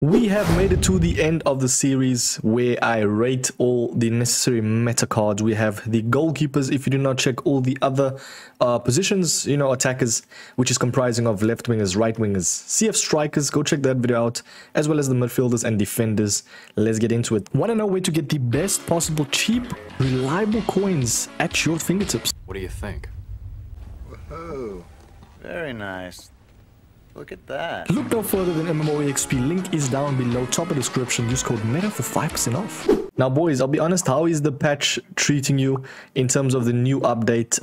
We have made it to the end of the series where I rate all the necessary meta cards. We have the goalkeepers. If you do not check all the other positions, attackers, which is comprising of left wingers, right wingers, CF strikers, go check that video out, as well as the midfielders and defenders. Let's get into it. Want to know where to get the best possible cheap, reliable coins at your fingertips? What do you think? Whoa, very nice. Look at that. Look no further than MMOEXP. Link is down below, top of description. Use code META for 5% off. Now, boys, I'll be honest, how is the patch treating you in terms of the new update,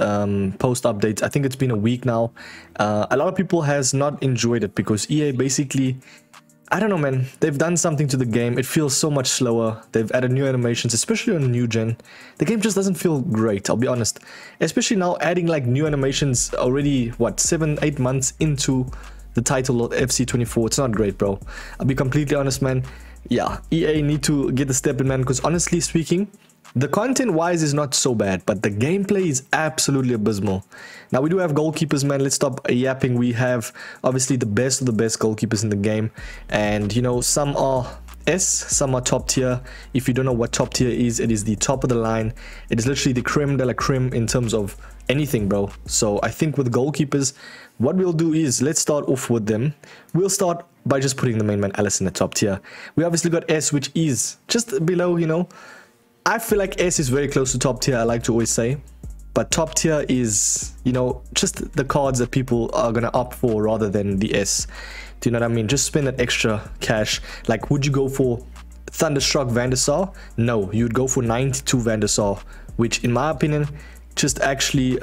post-update? I think it's been a week now. A lot of people has not enjoyed it because EA basically, I don't know, man. They've done something to the game. It feels so much slower. They've added new animations, especially on new gen. The game just doesn't feel great, I'll be honest. Especially now adding like new animations already, what, 7-8 months into the title of FC24. It's not great, bro. I'll be completely honest, man. Yeah, EA need to get the step in, man, because honestly speaking, the content-wise is not so bad, but the gameplay is absolutely abysmal. Now, we do have goalkeepers, man. Let's stop yapping. We have, obviously, the best of the best goalkeepers in the game. And, some are S, some are top tier. If you don't know what top tier is, it is the top of the line. It is literally the creme de la creme in terms of anything, bro. So I think with goalkeepers, what we'll do is let's start off with them. We'll start by just putting the main man Alisson at top tier. We obviously got S, which is just below, I feel like S is very close to top tier, I like to always say. But top tier is, just the cards that people are going to opt for rather than the S. Do you know what I mean? Just spend that extra cash. Like, would you go for Thunderstruck Van der Sar? No, you'd go for 92 Van der Sar, which in my opinion just actually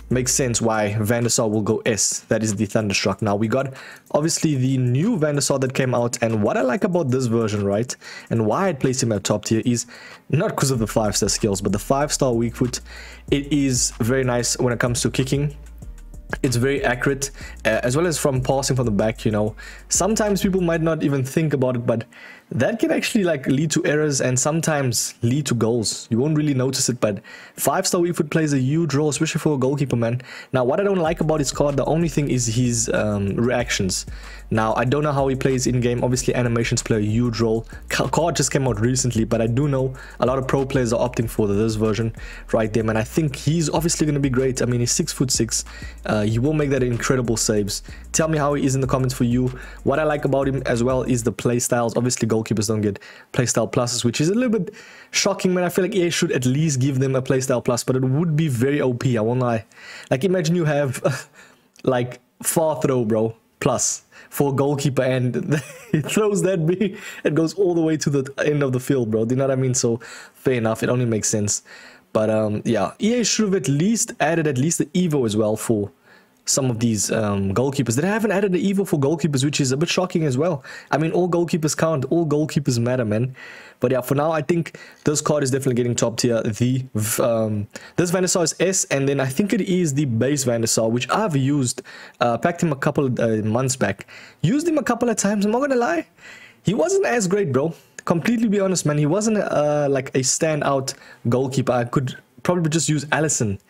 makes sense why Van der Sar will go S. That is the Thunderstruck. Now we got obviously the new Van der Sar that came out, and what I like about this version, right, and why I'd place him at top tier is not because of the 5-star skills, but the 5-star weak foot. It is very nice when it comes to kicking. It's very accurate, as well as from passing from the back. Sometimes people might not even think about it, but that can actually like lead to errors and sometimes lead to goals. You won't really notice it, but 5-star weak foot plays a huge role, especially for a goalkeeper, man. Now, what I don't like about his card, the only thing is his reactions. Now, I don't know how he plays in game. Obviously, animations play a huge role. Card just came out recently, but I do know a lot of pro players are opting for this version right there, man. I think he's obviously going to be great. I mean, he's 6'6". He will make that incredible saves. Tell me how he is in the comments for you. What I like about him as well is the play styles. Obviously, goalkeepers don't get playstyle pluses, which is a little bit shocking, man. I feel like EA should at least give them a playstyle plus, but it would be very OP, I won't lie. Like, imagine you have like far throw, bro, plus for a goalkeeper, and he throws that big, it goes all the way to the end of the field, bro. Do you know what I mean? So fair enough, it only makes sense. But yeah, EA should have at least added the Evo as well for some of these goalkeepers. They haven't added the Evo for goalkeepers, which is a bit shocking as well. I mean, all goalkeepers count, all goalkeepers matter, man. But yeah, for now, I think this card is definitely getting top tier. This Van der Sar is S, and then I think it is the base Van der Sar, which I've used, packed him a couple of months back. Used him a couple of times, I'm not gonna lie. He wasn't as great, bro. Completely be honest, man. He wasn't like a standout goalkeeper. I could probably just use Alisson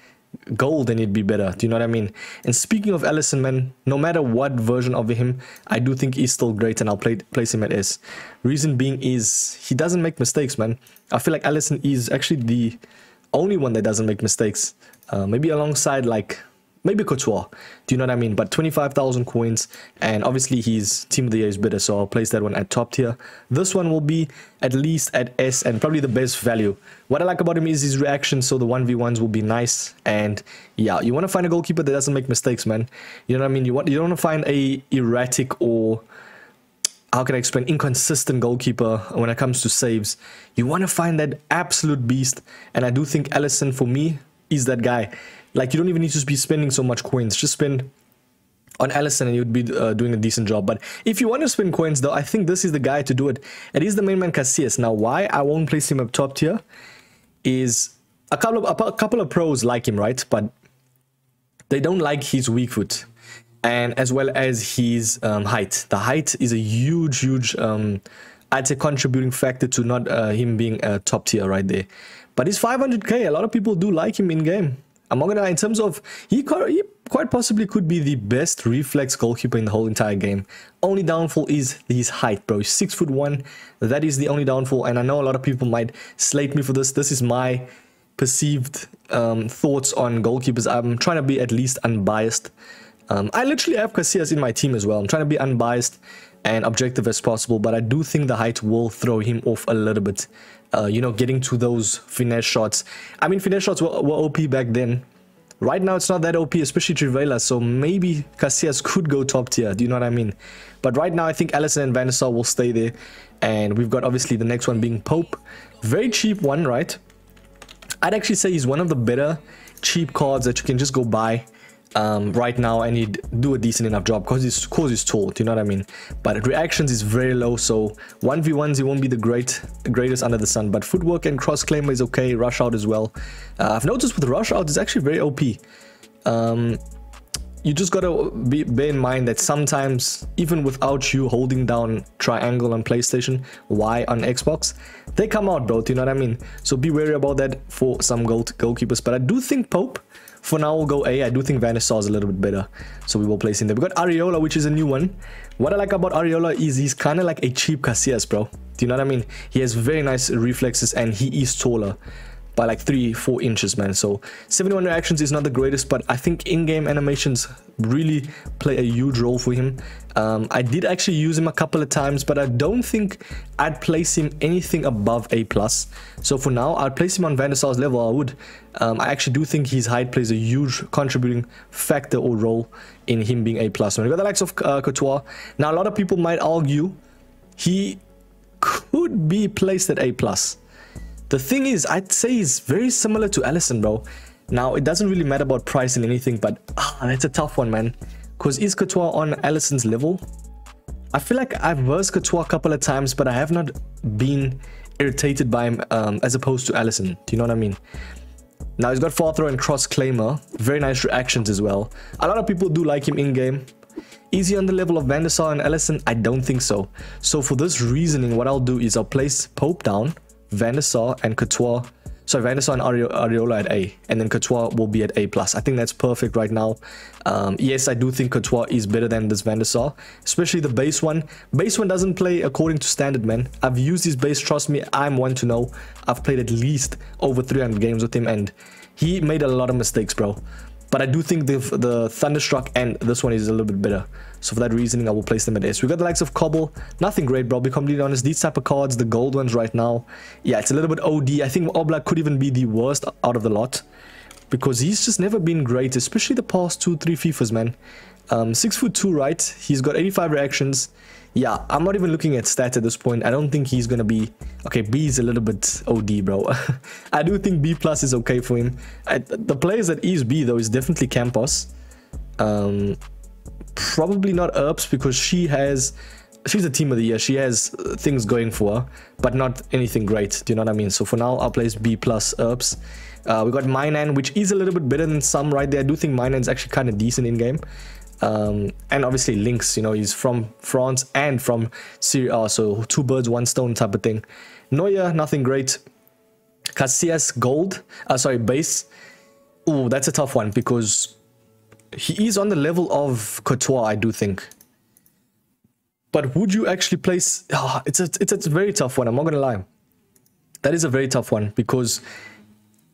Gold and it'd be better. Do you know what I mean? And speaking of Alisson, man, no matter what version of him, I do think he's still great, and I'll place him at S. Reason being is he doesn't make mistakes, man. I feel like Alisson is actually the only one that doesn't make mistakes. Maybe alongside like maybe Couture. Do you know what I mean? But 25,000 coins, and obviously his team of the year is better, so I'll place that one at top tier. This one will be at least at S, and probably the best value. What I like about him is his reaction, so the 1v1s will be nice. And yeah, you want to find a goalkeeper that doesn't make mistakes, man. You know what I mean? You don't want to find a erratic or, how can I explain, inconsistent goalkeeper when it comes to saves. You want to find that absolute beast, and I do think Alisson, for me, is that guy. Like, you don't even need to be spending so much coins. Just spend on Alisson and you'd be doing a decent job. But if you want to spend coins, though, I think this is the guy to do it. It is the main man Casillas. Now, why I won't place him up top tier is a couple of pros like him, right? But they don't like his weak foot, and as well as his height. The height is a huge, I'd say, contributing factor to not him being top tier right there. But he's 500k. A lot of people do like him in game. I'm not gonna lie, in terms of, he quite possibly could be the best reflex goalkeeper in the whole entire game. Only downfall is his height, bro. He's 6'1". That is the only downfall, and I know a lot of people might slate me for this. This is my perceived thoughts on goalkeepers. I'm trying to be at least unbiased. I literally have Casillas in my team as well. I'm trying to be unbiased and objective as possible, but I do think the height will throw him off a little bit. You know, getting to those finesse shots. I mean, finesse shots were OP back then. Right now, it's not that OP, especially Trivela, so maybe Casillas could go top tier, do you know what I mean? But right now, I think Alisson and Van der Sar will stay there. And we've got, obviously, the next one being Pope. Very cheap one, right? I'd actually say he's one of the better cheap cards that you can just go buy right now, and he'd do a decent enough job because he's tall, do you know what I mean? But reactions is very low, so 1v1s he won't be the greatest under the sun, but footwork and cross claimer is okay. Rush out as well. I've noticed with rush out it's actually very OP. You just gotta bear in mind that sometimes, even without you holding down triangle on PlayStation, Y on Xbox, they come out, bro, do you know what I mean? So be wary about that for some goalkeepers. But I do think Pope for now will go A. I do think Van der Sar is a little bit better, so we will place him there. We got Areola, which is a new one. What I like about Areola is he's kind of like a cheap Casillas, bro. Do you know what I mean? He has very nice reflexes, and he is taller by like 3-4 inches, man. So 71 reactions is not the greatest, but I think in-game animations really play a huge role for him. I did actually use him a couple of times, but I don't think I'd place him anything above A+. So for now, I'd place him on Van der Sar's level. I would. I actually do think his height plays a huge contributing factor or role in him being A+. When we got the likes of Courtois. Now, a lot of people might argue he could be placed at A+. The thing is, I'd say he's very similar to Alisson, bro. Now, it doesn't really matter about price and anything, but that's a tough one, man. Because is Courtois on Alisson's level? I feel like I've versed Courtois a couple of times, but I have not been irritated by him as opposed to Alisson. Do you know what I mean? Now, he's got far throw and cross claimer. Very nice reactions as well. A lot of people do like him in-game. Is he on the level of Van der Sar and Alisson? I don't think so. So for this reasoning, what I'll do is I'll place Pope down, Van der Sar and Courtois. So Van der Sar and Areola at A, and then Courtois will be at A+. I think that's perfect right now. Yes, I do think Courtois is better than this Van der Sar, especially the base one. Base one doesn't play according to standard, man. I've used his base, trust me, I'm one to know. I've played at least over 300 games with him, and he made a lot of mistakes, bro. But I do think the Thunderstruck and this one is a little bit better. So for that reasoning, I will place them at S. We got the likes of Cobble. Nothing great, bro. Be completely honest. These type of cards, the gold ones right now, yeah, it's a little bit OD. I think Oblak could even be the worst out of the lot, because he's just never been great, especially the past 2-3 FIFAs, man. 6'2", right? He's got 85 reactions. Yeah, I'm not even looking at stats at this point. I don't think he's gonna be okay. B is a little bit OD, bro. I do think B+ is okay for him. The players that is B though is definitely Campos. Probably not Earps, because she's the team of the year. She has things going for her, but not anything great. Do you know what I mean? So for now, I'll place B+ Earps. We got Mainan, which is a little bit better than some right there. I do think Mainan's actually kind of decent in game. And obviously Lynx, you know, he's from France and from Serie A, so 2 birds 1 stone type of thing. Neuer, nothing great. Casillas gold, base. Oh, that's a tough one, because he is on the level of Courtois, I do think. But would you actually place? It's a very tough one. I'm not gonna lie. That is a very tough one, because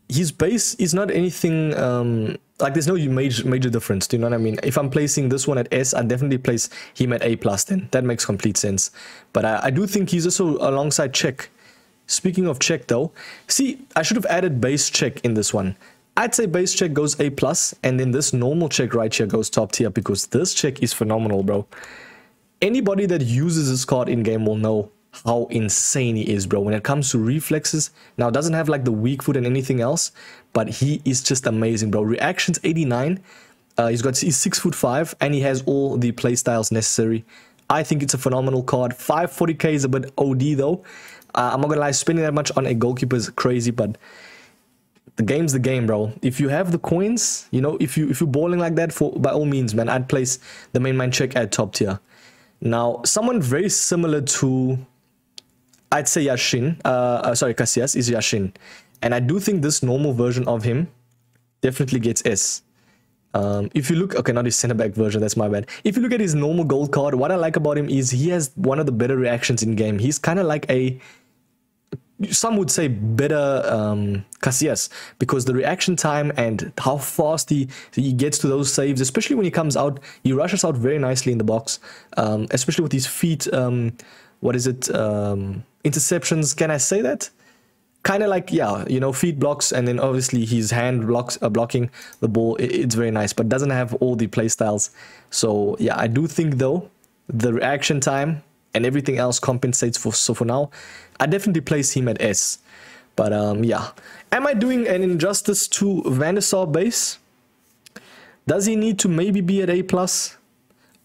his base is not anything like, there's no major difference. Do you know what I mean? If I'm placing this one at S, I'd definitely place him at A+. Then that makes complete sense. But I do think he's also alongside Czech. Speaking of Czech though, see, I should have added base Czech in this one. I'd say base Czech goes A+, and then this normal Czech right here goes top tier, because this Czech is phenomenal, bro. Anybody that uses this card in game will know how insane he is, bro, when it comes to reflexes. Now, doesn't have like the weak foot and anything else, but he is just amazing, bro. Reactions 89. He's 6'5", and he has all the play styles necessary. I think it's a phenomenal card. 540k is a bit OD though. I'm not gonna lie, spending that much on a goalkeeper is crazy, but the game's the game, bro. If you have the coins, you know, if you're balling like that, by all means, man, I'd place the main man Czech at top tier. Now, someone very similar to, I'd say Casillas is Yashin. And I do think this normal version of him definitely gets S. If you look, okay, not his center back version, that's my bad. If you look at his normal gold card, what I like about him is he has one of the better reactions in game. He's kind of like a, some would say better Casillas, because the reaction time and how fast he gets to those saves, especially when he comes out, he rushes out very nicely in the box, especially with his feet, what is it, interceptions, can I say that? Kind of like, yeah, you know, feet blocks, and then obviously his hand blocks blocking the ball. It's very nice, but doesn't have all the play styles. So yeah, I do think though the reaction time and everything else compensates for. So for now, I definitely place him at S. But yeah, am I doing an injustice to Van der Sar base? Does he need to maybe be at A+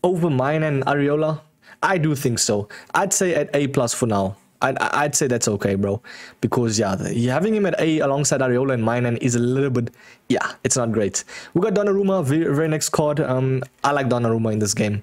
over mine and Areola? I do think so. I'd say at A+ for now. I'd say that's okay, bro, because yeah, having him at A alongside Areola and Mainan is a little bit, yeah, it's not great. We got Donnarumma, very next card. I like Donnarumma in this game.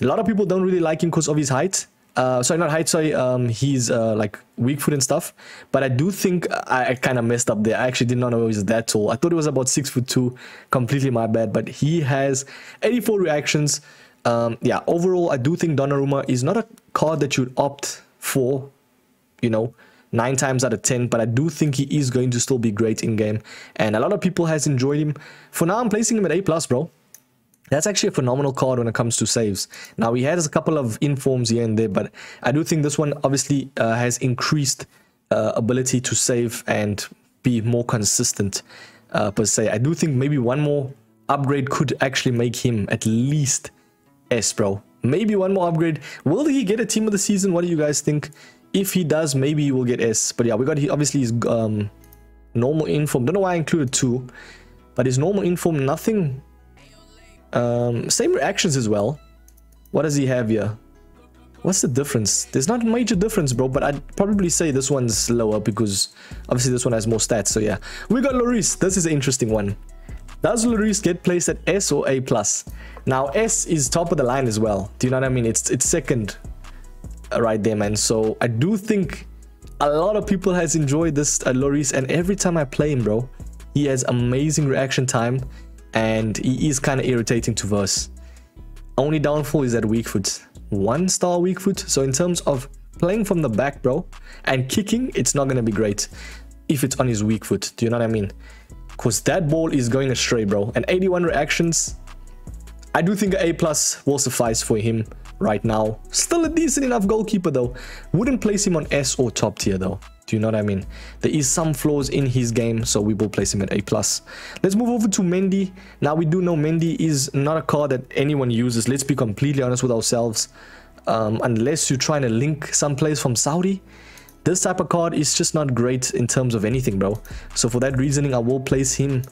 A lot of people don't really like him because of his height. Sorry, not height, sorry, he's like weak foot and stuff. But I do think I kind of messed up there. I actually did not know he was that tall. I thought it was about 6'2", completely my bad. But he has 84 reactions. Yeah, overall, I do think Donnarumma is not a card that you'd opt for, you know, 9 times out of 10, but I do think he is going to still be great in game, and a lot of people has enjoyed him. For now, I'm placing him at A+, bro. That's actually a phenomenal card when it comes to saves. Now, he has a couple of informs here and there, but I do think this one obviously has increased ability to save and be more consistent per se. I do think maybe one more upgrade could actually make him at least S, bro. Maybe one more upgrade. Will he get a team of the season? What do you guys think? If he does, maybe he will get S. But yeah, we got obviously his normal inform. Don't know why I included 2, but his normal inform, nothing. Same reactions as well. What does he have here? What's the difference? There's not a major difference, bro, but I'd probably say this one's lower because obviously this one has more stats. So yeah, we got Lloris. This is an interesting one. Does Lloris get placed at S or A+? Now, S is top of the line as well. Do you know what I mean? It's second right there, man. So I do think a lot of people has enjoyed this Lloris, and every time I play him, bro, he has amazing reaction time, and he is kind of irritating to verse. Only downfall is that weak foot, 1-star weak foot. So in terms of playing from the back, bro, and kicking, it's not gonna be great if it's on his weak foot. Do you know what I mean? Because that ball is going astray, bro. And 81 reactions, I do think an A+ will suffice for him right now. Still a decent enough goalkeeper though. Wouldn't place him on S or top tier though. Do you know what I mean? There is some flaws in his game, so we will place him at A+. Let's move over to Mendy. Now, we do know Mendy is not a card that anyone uses. Let's be completely honest with ourselves. Unless you're trying to link some players from Saudi, this type of card is just not great in terms of anything, bro. So for that reasoning, I will place him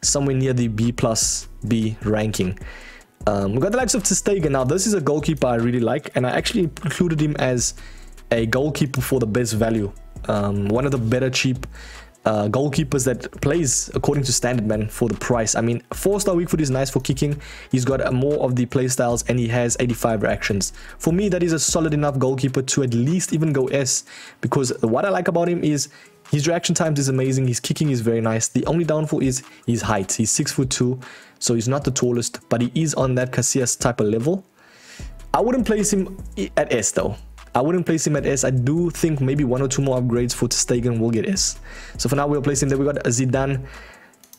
somewhere near the B+B ranking. We got the likes of Ter Stegen. Now, this is a goalkeeper I really like, and I actually included him as a goalkeeper for the best value. One of the better cheap goalkeepers that plays according to standard, man, for the price. I mean, 4-star weak foot is nice for kicking. He's got more of the play styles, and he has 85 reactions. For me, that is a solid enough goalkeeper to at least even go S, because what I like about him is his reaction times is amazing. His kicking is very nice. The only downfall is his height. He's 6'2", so he's not the tallest, but he is on that Casillas type of level. I wouldn't place him at S though. I wouldn't place him at S. I do think maybe 1 or 2 more upgrades for Ter Stegen will get S. So for now, we'll place him there. We got Zidane.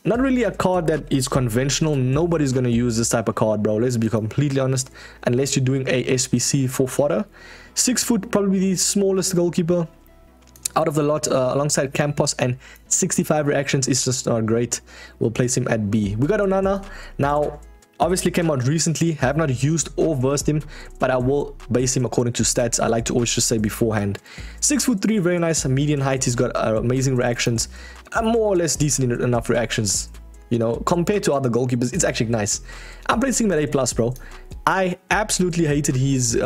Not really a card that is conventional. Nobody's going to use this type of card, bro. Let's be completely honest. Unless you're doing a SBC for fodder. 6 foot, probably the smallest goalkeeper out of the lot, alongside Campos, and 65 reactions is just not great. We'll place him at B. We got Onana. Now, obviously came out recently. Have not used or versed him, but I will base him according to stats. I like to always just say beforehand. 6'3", very nice median height. He's got amazing reactions, more or less decent enough reactions. You know, compared to other goalkeepers, it's actually nice. I'm placing him at A+, bro. I absolutely hated his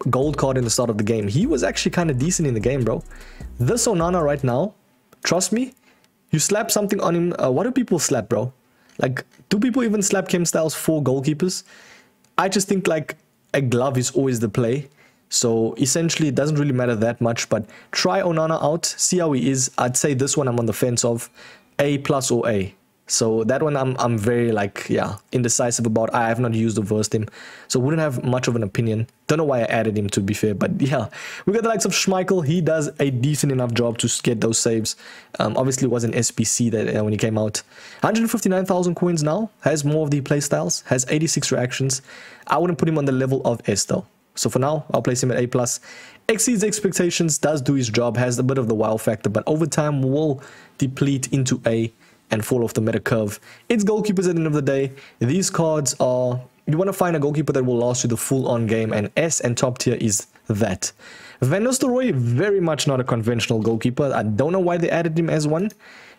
gold card in the start of the game. He was actually kind of decent in the game, bro. This Onana right now, trust me, you slap something on him. What do people slap, bro? Like, do people even slap chem styles for goalkeepers? I just think like a glove is always the play. So essentially it doesn't really matter that much, but try Onana out, see how he is. I'd say this one I'm on the fence of A+ or A. So that one I'm very like, yeah, indecisive about. I have not used or versed him, so wouldn't have much of an opinion. Don't know why I added him, to be fair, but yeah, we got the likes of Schmeichel. He does a decent enough job to get those saves. Obviously it was an SPC that when he came out. 159,000 coins now, has more of the playstyles, has 86 reactions. I wouldn't put him on the level of S though. So for now, I'll place him at A+. Exceeds expectations, does do his job, has a bit of the wow factor, but over time will deplete into A and fall off the meta curve. It's goalkeepers at the end of the day. These cards are, you want to find a goalkeeper that will last you the full-on game, and S and top tier is that. Van Nistelrooy, very much not a conventional goalkeeper. I don't know why they added him as one.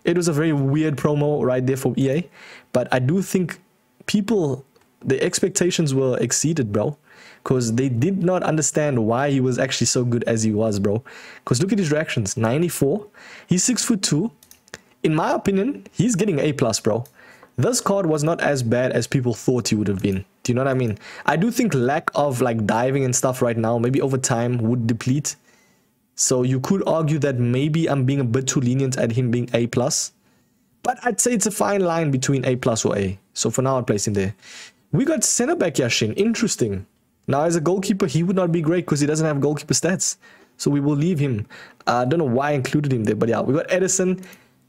It was a very weird promo right there for EA, but I do think people, the expectations were exceeded, bro, because they did not understand why he was actually so good as he was, bro. Because look at his reactions, 94. He's 6'2". In my opinion, he's getting A+, bro. This card was not as bad as people thought he would have been. Do you know what I mean? I do think lack of like diving and stuff right now, maybe over time, would deplete. So you could argue that maybe I'm being a bit too lenient at him being A+. But I'd say it's a fine line between A+ or A. So for now, I'll place him there. We got centre back Yashin. Interesting. Now, as a goalkeeper, he would not be great because he doesn't have goalkeeper stats. So we will leave him. I don't know why I included him there. But yeah, we got Edison.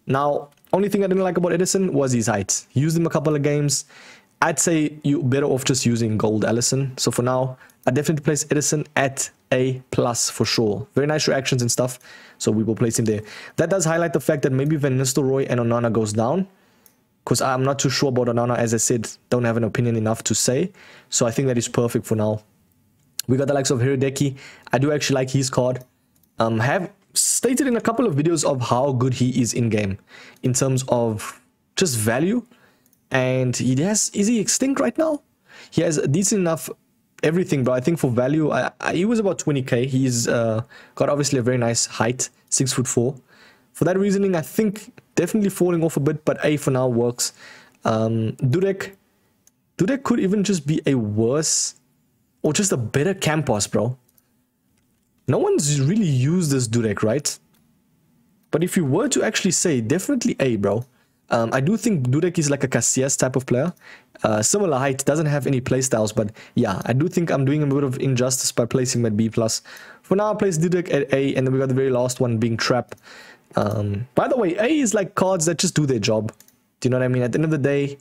Now, only thing I didn't like about Edison was his height. Used him a couple of games. I'd say you're better off just using Gold Allison. So for now, I definitely place Edison at A+ for sure. Very nice reactions and stuff. So we will place him there. That does highlight the fact that maybe Van Nistelrooy and Onana goes down. Because I'm not too sure about Onana. As I said, don't have an opinion enough to say. So I think that is perfect for now. We got the likes of Hirodeki. I do actually like his card. Have stated in a couple of videos of how good he is in game in terms of just value. And he has, is he extinct right now? He has decent enough everything, bro. I think for value, he was about 20k. He's got obviously a very nice height, 6'4". For that reasoning, I think definitely falling off a bit, but A for now works. Dudek could even just be a worse or just a better Campos, bro. No one's really used this Dudek, right? But if you were to actually say, definitely A, bro. I do think Dudek is like a Casillas type of player. Similar height, doesn't have any playstyles, but yeah, I do think I'm doing a bit of injustice by placing him at B+. For now, I place Dudek at A, and then we got the very last one being Trap. By the way, A is like cards that just do their job. Do you know what I mean? At the end of the day,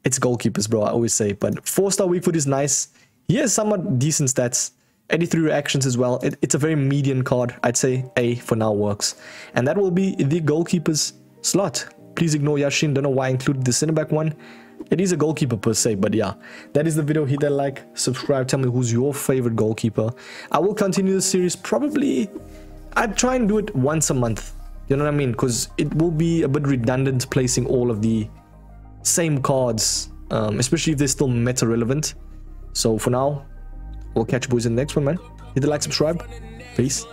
it's goalkeepers, bro, I always say. But 4-star weak foot is nice. He has somewhat decent stats. 83 reactions as well. It's a very median card. I'd say A for now works. And that will be the goalkeepers slot. Please ignore Yashin. Don't know why I included the centre back one. It is a goalkeeper per se, but yeah. That is the video. Hit that like, subscribe, tell me who's your favorite goalkeeper. I will continue this series probably. I'd try and do it once a month. You know what I mean? Because it will be a bit redundant placing all of the same cards, especially if they're still meta relevant. So for now, we'll catch you boys in the next one, man. Hit the like, subscribe. Peace.